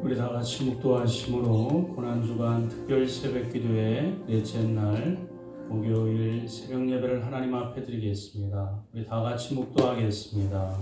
우리 다 같이 묵도하심으로 고난주간 특별 새벽기도의 넷째 날 목요일 새벽 예배를 하나님 앞에 드리겠습니다. 우리 다 같이 묵도하겠습니다.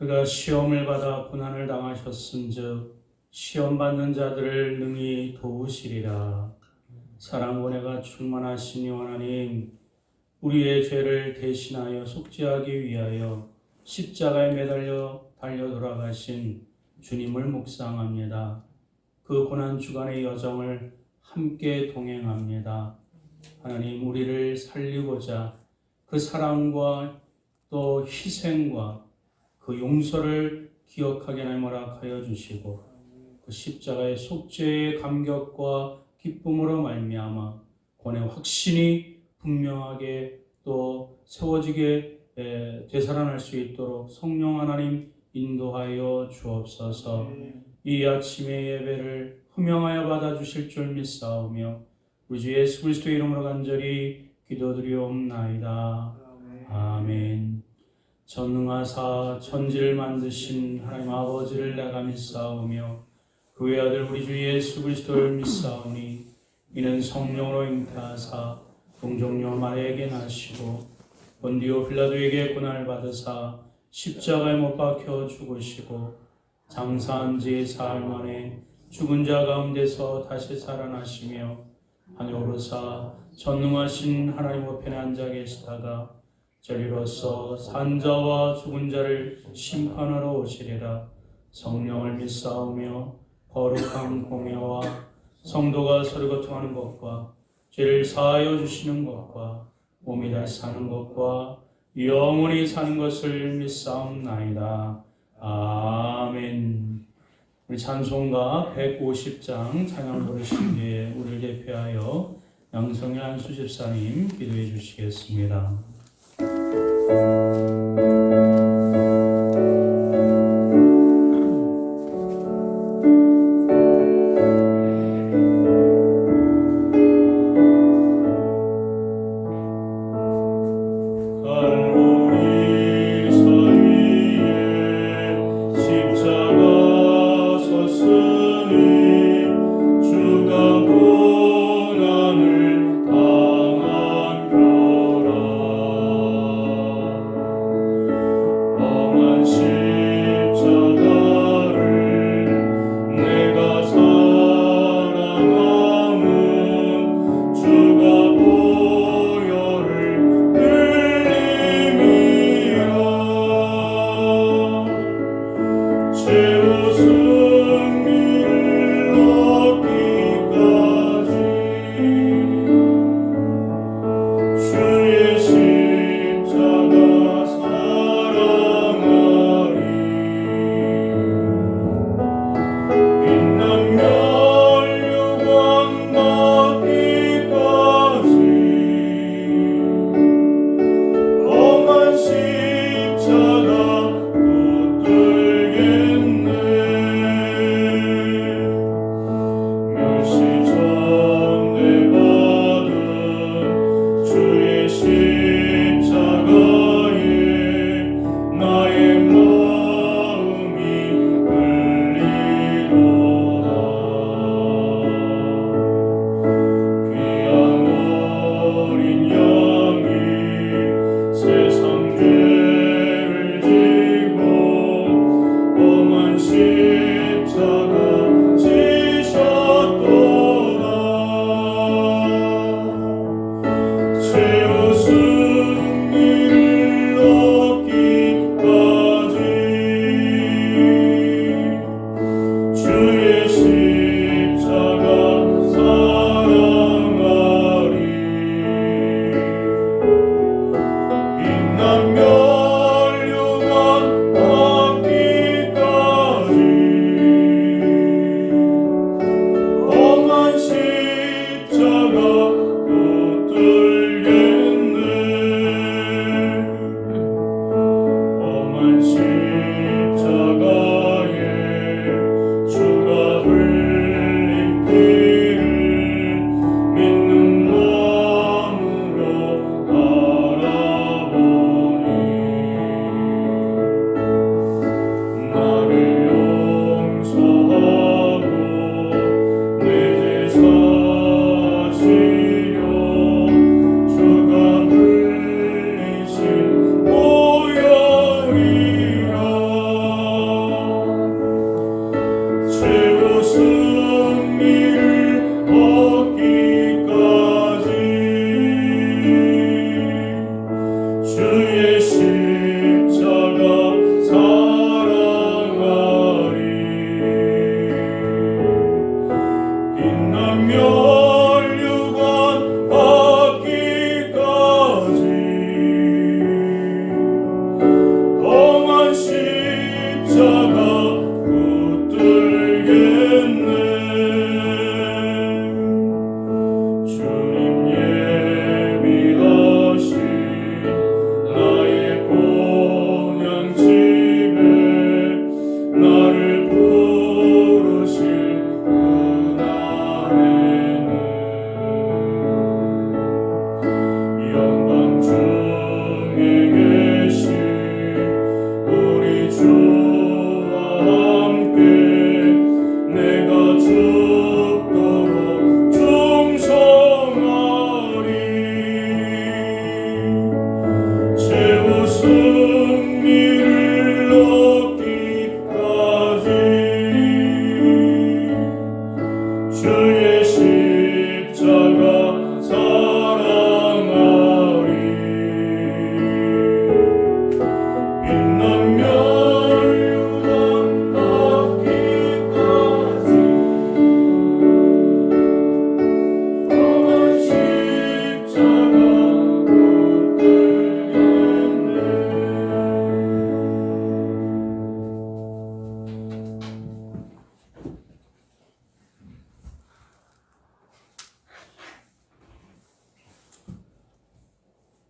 그가 시험을 받아 고난을 당하셨은즉 시험 받는 자들을 능히 도우시리라. 사랑과 은혜가 충만하시니 하나님, 우리의 죄를 대신하여 속죄하기 위하여 십자가에 매달려 달려 돌아가신 주님을 묵상합니다. 그 고난 주간의 여정을 함께 동행합니다. 하나님, 우리를 살리고자 그 사랑과 또 희생과 그 용서를 기억하게 하나님 허락하여 주시고, 그 십자가의 속죄의 감격과 기쁨으로 말미암아 구원의 확신이 분명하게 또 세워지게 되살아날 수 있도록 성령 하나님 인도하여 주옵소서. 이 아침의 예배를 흠명하여 받아주실 줄 믿사오며 우리 주 예수 그리스도의 이름으로 간절히 기도드리옵나이다. 아멘. 전능하사 천지를 만드신 하나님 아버지를 내가 믿사오며 그 외아들 우리 주 예수 그리스도를 믿사오니 이는 성령으로 잉태하사 동정녀 마리아에게 나시고 본디오 빌라도에게 고난을 받으사 십자가에 못 박혀 죽으시고 장사한 지 사흘 만에 죽은 자 가운데서 다시 살아나시며 하늘로 오르사 전능하신 하나님 우편에 앉아 계시다가 저리로서 산자와 죽은 자를 심판하러 오시리라. 성령을 믿사오며 거룩한 공예와 성도가 서로 거통하는 것과 죄를 사하여 주시는 것과 몸이 다시 사는 것과 영원히 사는 것을 믿사옵나이다. 아멘. 우리 찬송가 150장 찬양 부르신 뒤에 우리를 대표하여 양성현 안수 집사님 기도해 주시겠습니다.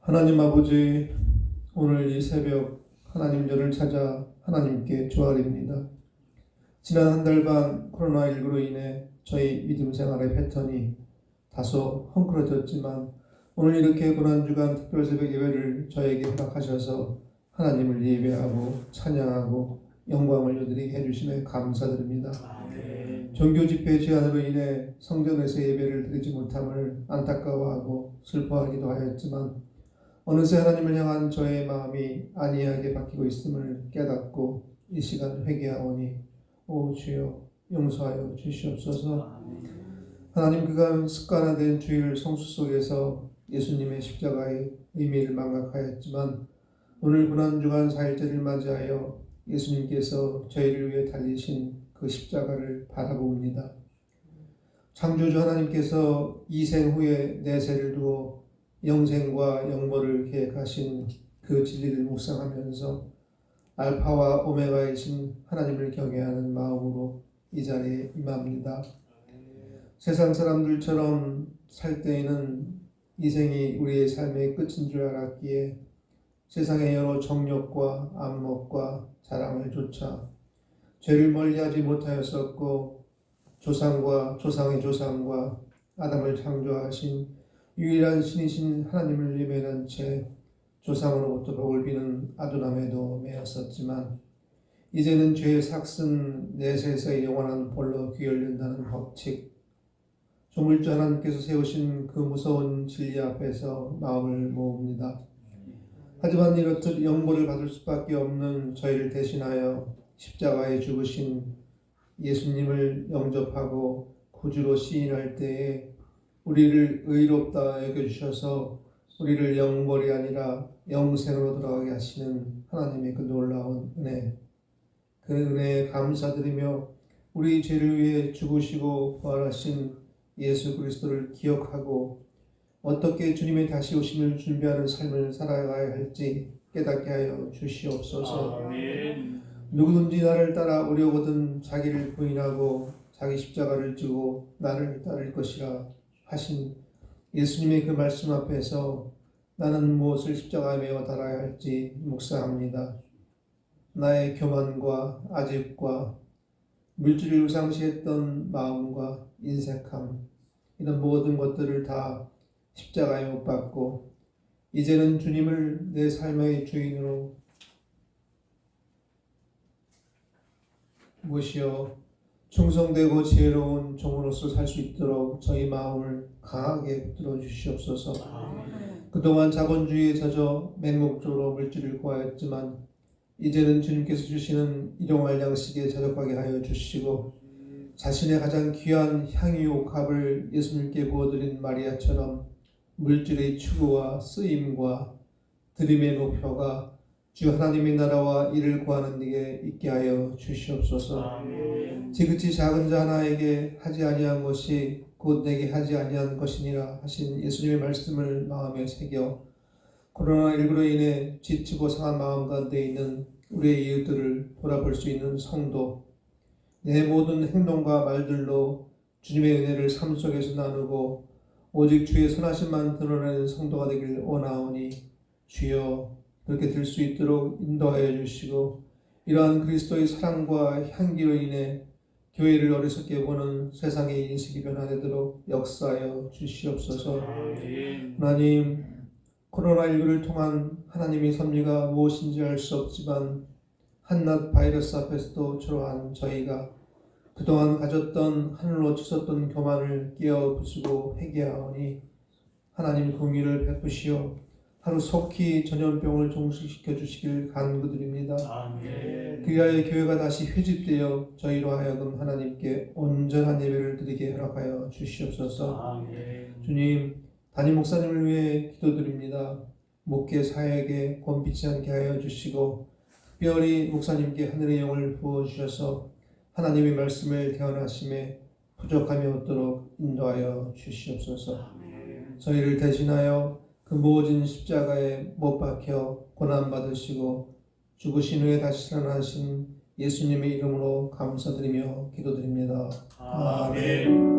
하나님 아버지, 오늘 이 새벽 하나님전을 찾아 하나님께 조아립니다. 지난 한 달간 코로나19로 인해 저희 믿음 생활의 패턴이 다소 헝클어졌지만 오늘 이렇게 고난주간 특별새벽 예배를 저에게 허락하셔서 하나님을 예배하고 찬양하고 영광을 올려드리게 해주심에 감사드립니다. 종교집회 제한으로 인해 성전에서 예배를 드리지 못함을 안타까워하고 슬퍼하기도 하였지만 어느새 하나님을 향한 저의 마음이 안이하게 바뀌고 있음을 깨닫고 이 시간 회개하오니 오 주여 용서하여 주시옵소서. 하나님, 그간 습관화된 주일 성수 속에서 예수님의 십자가의 의미를 망각하였지만 오늘 고난주간 4일째를 맞이하여 예수님께서 저희를 위해 달리신 그 십자가를 바라봅니다. 창조주 하나님께서 이생 후에 내세를 두어 영생과 영벌을 계획하신 그 진리를 묵상하면서 알파와 오메가이신 하나님을 경외하는 마음으로 이 자리에 임합니다. 세상 사람들처럼 살 때에는 이생이 우리의 삶의 끝인 줄 알았기에 세상의 여러 정욕과 안목과 자랑을 쫓아 죄를 멀리하지 못하였었고 조상과 조상의 조상과 아담을 창조하신 유일한 신이신 하나님을 외면한 채 조상으로부터 복을 비는 아두람에도 매였었지만 이제는 죄의 삭슨 내세에서의 영원한 벌로 귀열된다는 법칙, 조물주 하나님께서 세우신 그 무서운 진리 앞에서 마음을 모읍니다. 하지만 이렇듯 영벌을 받을 수밖에 없는 저희를 대신하여 십자가에 죽으신 예수님을 영접하고 구주로 시인할 때에 우리를 의롭다 여겨주셔서 우리를 영벌이 아니라 영생으로 돌아가게 하시는 하나님의 그 놀라운 은혜, 그 은혜에 감사드리며 우리 죄를 위해 죽으시고 부활하신 예수 그리스도를 기억하고 어떻게 주님의 다시 오심을 준비하는 삶을 살아가야 할지 깨닫게 하여 주시옵소서. 아멘. 누구든지 나를 따라오려거든 자기를 부인하고 자기 십자가를 지고 나를 따를 것이라 하신 예수님의 그 말씀 앞에서 나는 무엇을 십자가에 메어 달아야 할지 묵상합니다. 나의 교만과 아집과 물질을 우상시했던 마음과 인색함, 이런 모든 것들을 다 십자가에 못 박고 이제는 주님을 내 삶의 주인으로 모시어 충성되고 지혜로운 종으로서 살 수 있도록 저희 마음을 강하게 붙들어 주시옵소서. 그동안 자본주의에 젖어 맹목적으로 물질을 구하였지만 이제는 주님께서 주시는 일용할 양식에 자족하게 하여 주시고 자신의 가장 귀한 향유 옥합을 예수님께 부어드린 마리아처럼 물질의 추구와 쓰임과 드림의 목표가 주 하나님의 나라와 이를 구하는 데에 있게 하여 주시옵소서. 아멘. 지극히 작은 자 하나에게 하지 아니한 것이 곧 내게 하지 아니한 것이니라 하신 예수님의 말씀을 마음에 새겨 코로나19로 인해 지치고 상한 마음 가운데 있는 우리의 이웃들을 돌아볼 수 있는 성도, 내 모든 행동과 말들로 주님의 은혜를 삶 속에서 나누고 오직 주의 선하심만 드러내는 성도가 되길 원하오니 주여 그렇게 될 수 있도록 인도하여 주시고 이러한 그리스도의 사랑과 향기로 인해 교회를 어리석게 보는 세상의 인식이 변화되도록 역사하여 주시옵소서. 하나님, 코로나19를 통한 하나님의 섭리가 무엇인지 알 수 없지만 한낱 바이러스 앞에서도 초라한 저희가 그동안 가졌던 하늘로 치솟던 교만을 깨어 부수고 회개하오니 하나님 긍휼을 베푸시어 하루 속히 전염병을 종식시켜 주시길 간구드립니다. 아멘. 그리하여 교회가 다시 회집되어 저희로 하여금 하나님께 온전한 예배를 드리게 허락하여 주시옵소서. 아멘. 주님, 담임 목사님을 위해 기도드립니다. 목회 사역에 권비치 않게 하여 주시고 특별히 목사님께 하늘의 영을 부어주셔서 하나님의 말씀을 대언하심에 부족함이 없도록 인도하여 주시옵소서. 저희를 대신하여 그 모진 십자가에 못 박혀 고난받으시고 죽으신 후에 다시 살아나신 예수님의 이름으로 감사드리며 기도드립니다. 아멘.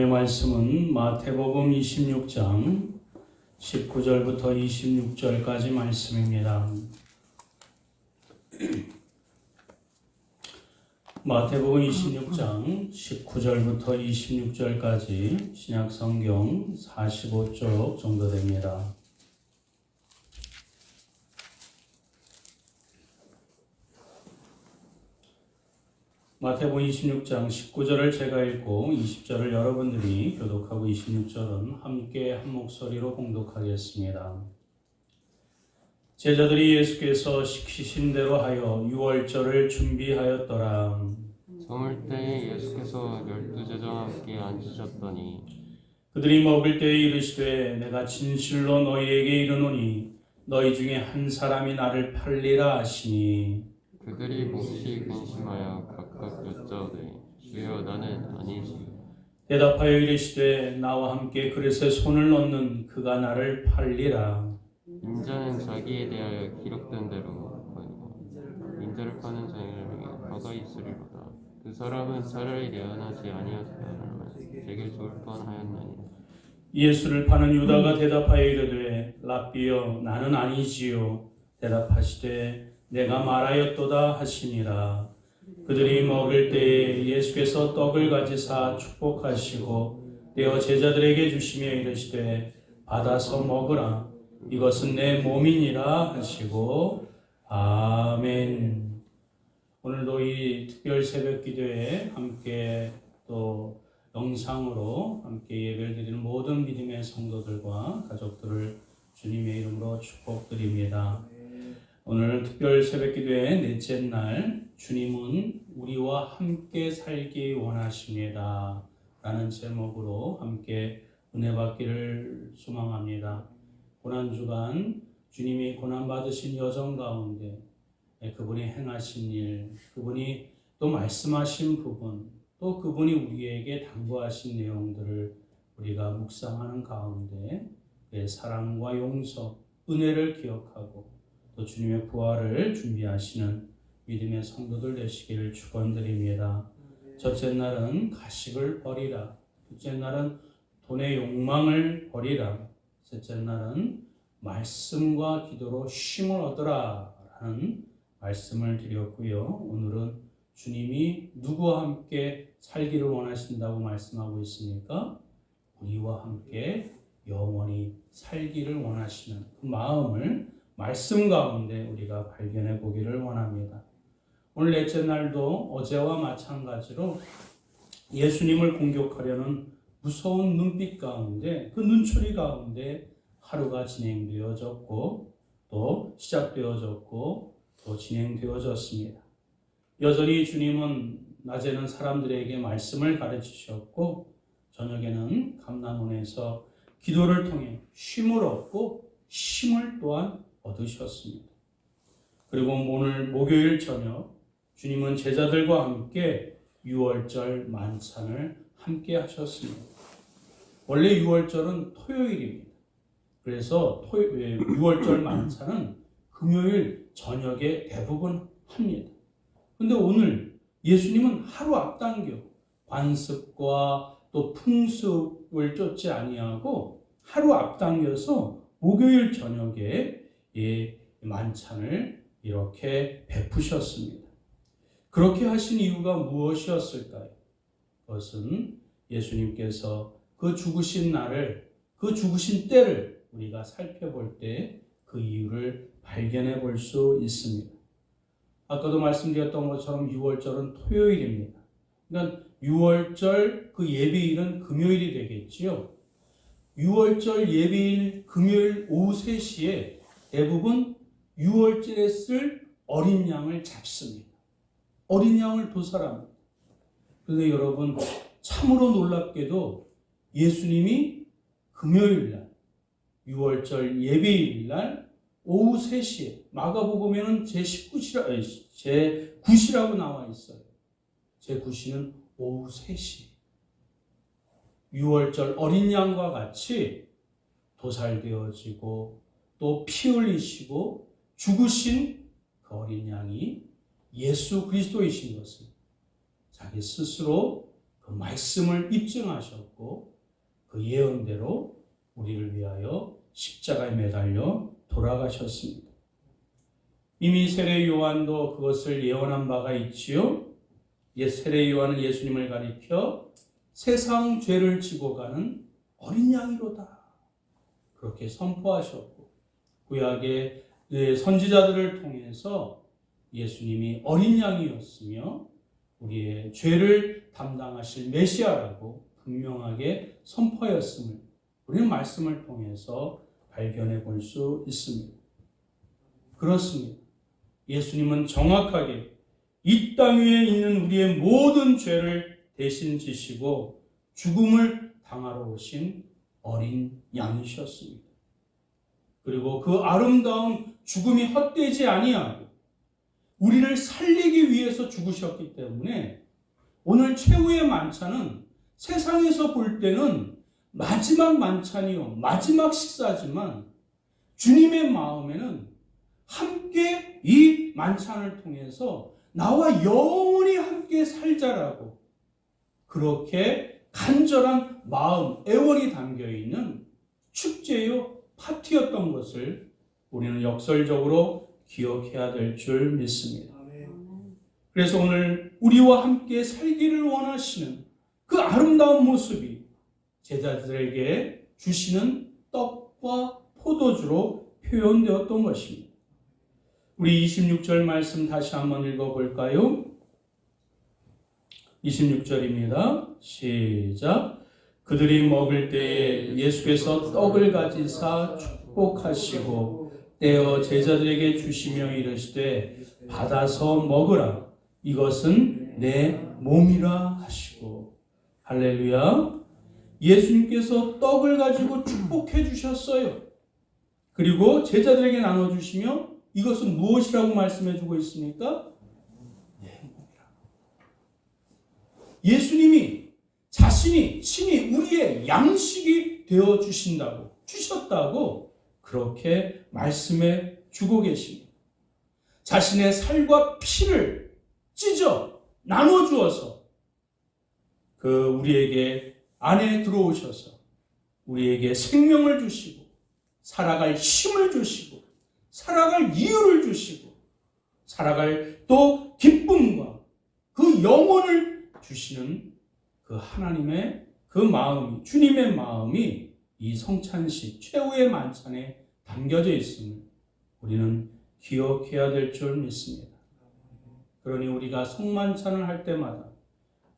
하나님의 말씀은 마태복음 26장 19절부터 26절까지 말씀입니다. 마태복음 26장 19절부터 26절까지 신약성경 45쪽 정도 됩니다. 마태복음 26장 19절을 제가 읽고 20절을 여러분들이 교독하고 26절은 함께 한 목소리로 봉독하겠습니다. 제자들이 예수께서 시키신 대로 하여 유월절을 준비하였더라. 저물 때에 예수께서 12제자와 함께 앉으셨더니 그들이 먹을 때에 이르시되 내가 진실로 너희에게 이르노니 너희 중에 한 사람이 나를 팔리라 하시니 그들이 몹시 근심하여 각각 여짜오되 주여 나는 아니지요. 대답하여 이르시되 나와 함께 그릇에 손을 넣는 그가 나를 팔리라. 인자는 자기에 대하여 기록된 대로 거니고 인자를 파는 자에게 화가 있으리로다. 그 사람은 차라리 내어나지 아니었으면 되게 좋을 뻔하였나니. 예수를 파는 유다가 대답하여 이르되 랍비여 나는 아니지요. 대답하시되 내가 말하였도다 하시니라. 그들이 먹을 때에 예수께서 떡을 가지사 축복하시고 떼어 제자들에게 주시며 이르시되 받아서 먹으라. 이것은 내 몸이니라 하시고 아멘. 오늘도 이 특별 새벽 기도에 함께 또 영상으로 함께 예배를 드리는 모든 믿음의 성도들과 가족들을 주님의 이름으로 축복드립니다. 오늘 특별 새벽 기도의 넷째 날, 주님은 우리와 함께 살기 원하십니다 라는 제목으로 함께 은혜 받기를 소망합니다. 고난주간 주님이 고난받으신 여정 가운데 그분이 행하신 일, 그분이 또 말씀하신 부분, 또 그분이 우리에게 당부하신 내용들을 우리가 묵상하는 가운데 그의 사랑과 용서, 은혜를 기억하고 또 주님의 부활을 준비하시는 믿음의 성도들 되시기를 축원드립니다. 첫째 날은 가식을 버리라. 둘째 날은 돈의 욕망을 버리라. 셋째 날은 말씀과 기도로 쉼을 얻으라 라는 말씀을 드렸고요. 오늘은 주님이 누구와 함께 살기를 원하신다고 말씀하고 있습니까? 우리와 함께 영원히 살기를 원하시는 그 마음을 말씀 가운데 우리가 발견해 보기를 원합니다. 오늘 넷째 날도 어제와 마찬가지로 예수님을 공격하려는 무서운 눈빛 가운데 그 눈초리 가운데 하루가 진행되어졌고 또 시작되어졌고 또 진행되어졌습니다. 여전히 주님은 낮에는 사람들에게 말씀을 가르치셨고 저녁에는 감람원에서 기도를 통해 쉼을 얻고 힘을 또한 얻으셨습니다. 그리고 오늘 목요일 저녁 주님은 제자들과 함께 유월절 만찬을 함께 하셨습니다. 원래 유월절은 토요일입니다. 그래서 유월절 만찬은 금요일 저녁에 대부분 합니다. 근데 오늘 예수님은 하루 앞당겨 관습과 또 풍습을 쫓지 아니하고 하루 앞당겨서 목요일 저녁에 만찬을 이렇게 베푸셨습니다. 그렇게 하신 이유가 무엇이었을까요? 그것은 예수님께서 그 죽으신 날을, 그 죽으신 때를 우리가 살펴볼 때 그 이유를 발견해 볼 수 있습니다. 아까도 말씀드렸던 것처럼 유월절은 토요일입니다. 그러니까 유월절 그 예배일은 금요일이 되겠지요. 유월절 예배일 금요일 오후 3시에 대부분 유월절에 쓸 어린 양을 잡습니다. 어린 양을 도살합니다. 그런데 여러분 참으로 놀랍게도 예수님이 금요일날 유월절 예배일날 오후 3시에 마가복음에는 제9시라고 나와 있어요. 제9시는 오후 3시. 유월절 어린 양과 같이 도살되어지고 또 피 흘리시고 죽으신 그 어린 양이 예수 그리스도이신 것을 자기 스스로 그 말씀을 입증하셨고 그 예언대로 우리를 위하여 십자가에 매달려 돌아가셨습니다. 이미 세례 요한도 그것을 예언한 바가 있지요. 세례 요한은 예수님을 가리켜 세상 죄를 지고 가는 어린 양이로다. 그렇게 선포하셨고 구약의 선지자들을 통해서 예수님이 어린 양이었으며 우리의 죄를 담당하실 메시아라고 분명하게 선포하였음을 우리는 말씀을 통해서 발견해 볼 수 있습니다. 그렇습니다. 예수님은 정확하게 이 땅 위에 있는 우리의 모든 죄를 대신 지시고 죽음을 당하러 오신 어린 양이셨습니다. 그리고 그 아름다운 죽음이 헛되지 아니하고 우리를 살리기 위해서 죽으셨기 때문에 오늘 최후의 만찬은 세상에서 볼 때는 마지막 만찬이요, 마지막 식사지만 주님의 마음에는 함께 이 만찬을 통해서 나와 영원히 함께 살자라고 그렇게 간절한 마음, 애원이 담겨있는 축제요, 파티였던 것을 우리는 역설적으로 기억해야 될 줄 믿습니다. 그래서 오늘 우리와 함께 살기를 원하시는 그 아름다운 모습이 제자들에게 주시는 떡과 포도주로 표현되었던 것입니다. 우리 26절 말씀 다시 한번 읽어볼까요? 26절입니다. 시작. 그들이 먹을 때에 예수께서 떡을 가지사 축복하시고 떼어 제자들에게 주시며 이르시되 받아서 먹으라. 이것은 내 몸이라 하시고. 할렐루야. 예수님께서 떡을 가지고 축복해 주셨어요. 그리고 제자들에게 나눠주시며 이것은 무엇이라고 말씀해 주고 있습니까? 내 몸이라. 예수님이 자신이 친히 우리의 양식이 되어 주셨다고 그렇게 말씀해 주고 계십니다. 자신의 살과 피를 찢어 나눠주어서 우리에게 안에 들어오셔서 우리에게 생명을 주시고 살아갈 힘을 주시고 살아갈 이유를 주시고 살아갈 또 기쁨과 그 영혼을 주시는 그 하나님의 그 마음이, 주님의 마음이 이 성찬식 최후의 만찬에 담겨져 있음을 우리는 기억해야 될 줄 믿습니다. 그러니 우리가 성만찬을 할 때마다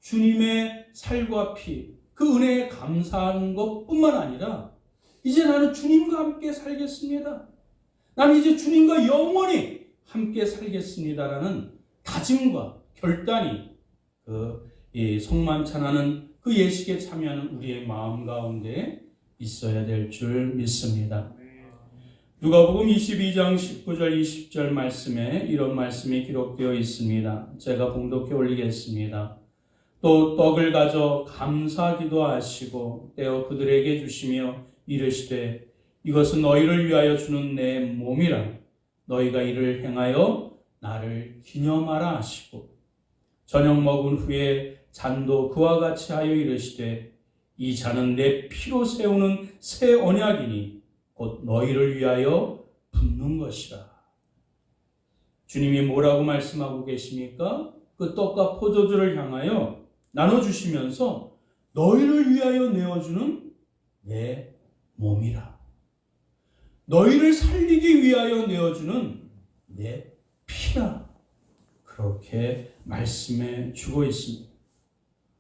주님의 살과 피, 그 은혜에 감사하는 것뿐만 아니라 이제 나는 주님과 함께 살겠습니다. 나는 이제 주님과 영원히 함께 살겠습니다라는 다짐과 결단이 이 성만찬하는 그 예식에 참여하는 우리의 마음 가운데 있어야 될 줄 믿습니다. 누가복음 22장 19절 20절 말씀에 이런 말씀이 기록되어 있습니다. 제가 봉독해 올리겠습니다. 또 떡을 가져 감사기도 하시고 떼어 그들에게 주시며 이르시되 이것은 너희를 위하여 주는 내 몸이라. 너희가 이를 행하여 나를 기념하라 하시고 저녁 먹은 후에 잔도 그와 같이 하여 이르시되 이 잔은 내 피로 세우는 새 언약이니 곧 너희를 위하여 붓는 것이라. 주님이 뭐라고 말씀하고 계십니까? 그 떡과 포도주를 향하여 나눠주시면서 너희를 위하여 내어주는 내 몸이라. 너희를 살리기 위하여 내어주는 내 피라. 그렇게 말씀해 주고 있습니다.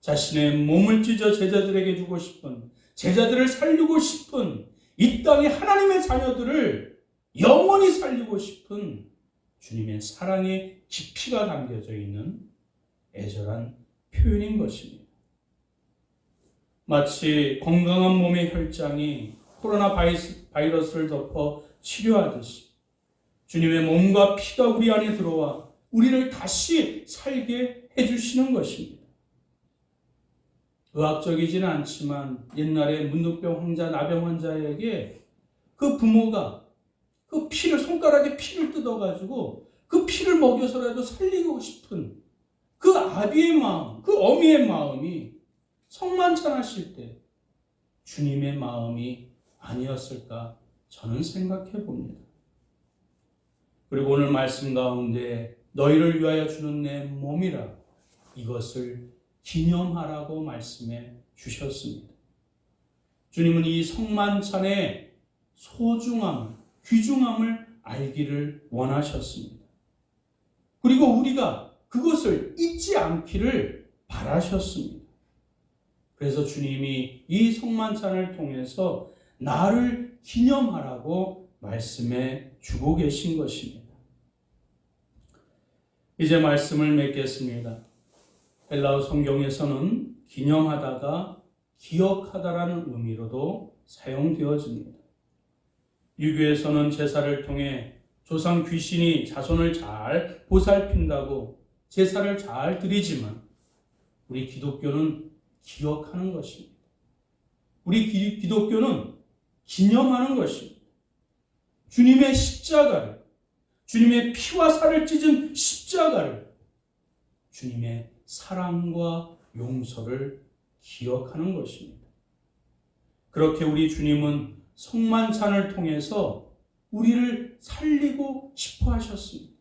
자신의 몸을 찢어 제자들에게 주고 싶은, 제자들을 살리고 싶은, 이 땅의 하나님의 자녀들을 영원히 살리고 싶은 주님의 사랑의 깊이가 담겨져 있는 애절한 표현인 것입니다. 마치 건강한 몸의 혈장이 코로나 바이러스를 덮어 치료하듯이 주님의 몸과 피가 우리 안에 들어와 우리를 다시 살게 해주시는 것입니다. 의학적이지는 않지만 옛날에 문둥병 환자, 나병 환자에게 그 부모가 그 피를, 손가락에 피를 뜯어가지고 그 피를 먹여서라도 살리고 싶은 그 아비의 마음, 그 어미의 마음이 성만찬하실 때 주님의 마음이 아니었을까 저는 생각해 봅니다. 그리고 오늘 말씀 가운데 너희를 위하여 주는 내 몸이라 이것을 기념하라고 말씀해 주셨습니다. 주님은 이 성만찬의 소중함, 귀중함을 알기를 원하셨습니다. 그리고 우리가 그것을 잊지 않기를 바라셨습니다. 그래서 주님이 이 성만찬을 통해서 나를 기념하라고 말씀해 주고 계신 것입니다. 이제 말씀을 맺겠습니다. 헬라어 성경에서는 기념하다가 기억하다라는 의미로도 사용되어집니다. 유교에서는 제사를 통해 조상 귀신이 자손을 잘 보살핀다고 제사를 잘 드리지만 우리 기독교는 기억하는 것입니다. 우리 기독교는 기념하는 것입니다. 주님의 십자가를, 주님의 피와 살을 찢은 십자가를, 주님의 사랑과 용서를 기억하는 것입니다. 그렇게 우리 주님은 성만찬을 통해서 우리를 살리고 싶어 하셨습니다.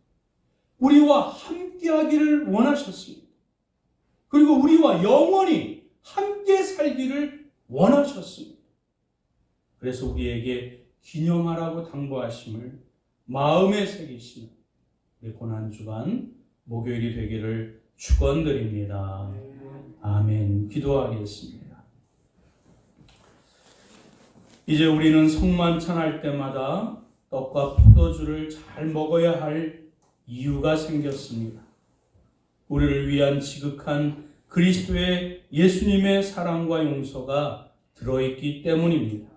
우리와 함께하기를 원하셨습니다. 그리고 우리와 영원히 함께 살기를 원하셨습니다. 그래서 우리에게 기념하라고 당부하심을 마음에 새기시는 우리 고난주간 목요일이 되기를 축원드립니다. 아멘. 기도하겠습니다. 이제 우리는 성만찬 할 때마다 떡과 포도주를 잘 먹어야 할 이유가 생겼습니다. 우리를 위한 지극한 그리스도의 예수님의 사랑과 용서가 들어있기 때문입니다.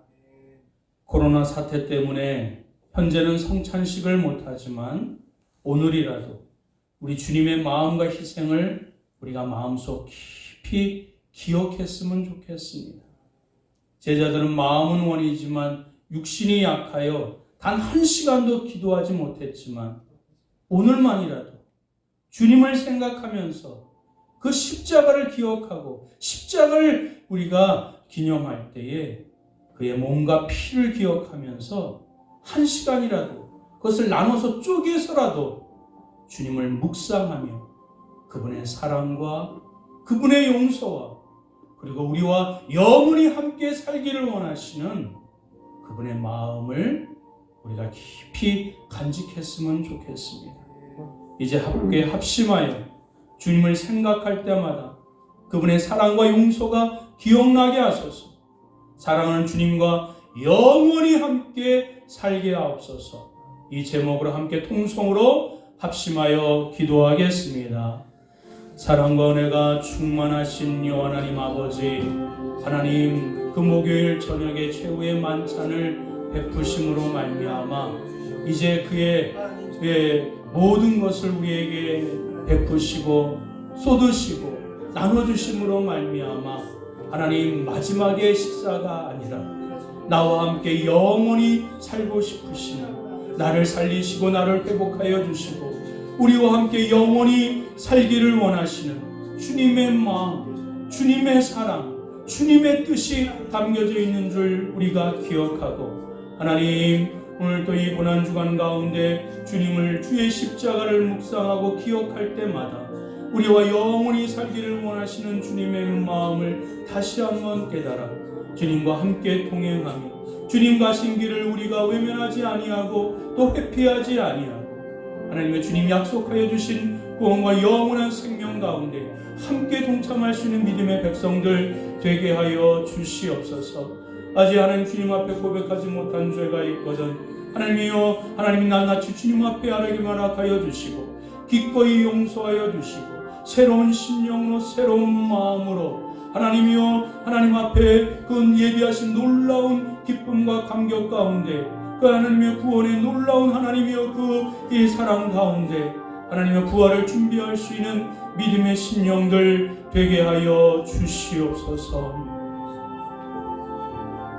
코로나 사태 때문에 현재는 성찬식을 못하지만 오늘이라도 우리 주님의 마음과 희생을 우리가 마음속 깊이 기억했으면 좋겠습니다. 제자들은 마음은 원이지만 육신이 약하여 단 한 시간도 기도하지 못했지만 오늘만이라도 주님을 생각하면서 그 십자가를 기억하고 십자가를 우리가 기념할 때에 그의 몸과 피를 기억하면서 한 시간이라도 그것을 나눠서 쪼개서라도 주님을 묵상하며 그분의 사랑과 그분의 용서와 그리고 우리와 영원히 함께 살기를 원하시는 그분의 마음을 우리가 깊이 간직했으면 좋겠습니다. 이제 함께 합심하여 주님을 생각할 때마다 그분의 사랑과 용서가 기억나게 하소서. 사랑하는 주님과 영원히 함께 살게 하옵소서. 이 제목으로 함께 통성으로 합심하여 기도하겠습니다. 사랑과 은혜가 충만하신 여호와 하나님 아버지, 하나님 그 목요일 저녁에 최후의 만찬을 베푸심으로 말미암아 이제 그의 모든 것을 우리에게 베푸시고 쏟으시고 나눠주심으로 말미암아 하나님 마지막의 식사가 아니라 나와 함께 영원히 살고 싶으시는 나를 살리시고 나를 회복하여 주시고 우리와 함께 영원히 살기를 원하시는 주님의 마음, 주님의 사랑, 주님의 뜻이 담겨져 있는 줄 우리가 기억하고 하나님 오늘 또 이 고난주간 가운데 주님을 주의 십자가를 묵상하고 기억할 때마다 우리와 영원히 살기를 원하시는 주님의 마음을 다시 한번 깨달아 주님과 함께 동행하며 주님 가신 길을 우리가 외면하지 아니하고 또 회피하지 아니하고 하나님의 주님 약속하여 주신 구원과 영원한 생명 가운데 함께 동참할 수 있는 믿음의 백성들 되게 하여 주시옵소서. 아직 하나님 주님 앞에 고백하지 못한 죄가 있거든 하나님이여 하나님 낱낱이 주님 앞에 아뢰기만 하여 주시고 기꺼이 용서하여 주시고 새로운 심령으로 새로운 마음으로 하나님이여 하나님 앞에 그 예비하신 놀라운 기쁨과 감격 가운데 그 하나님의 구원의 놀라운 하나님이여 그 이 사랑 가운데 하나님의 부활을 준비할 수 있는 믿음의 심령들 되게 하여 주시옵소서.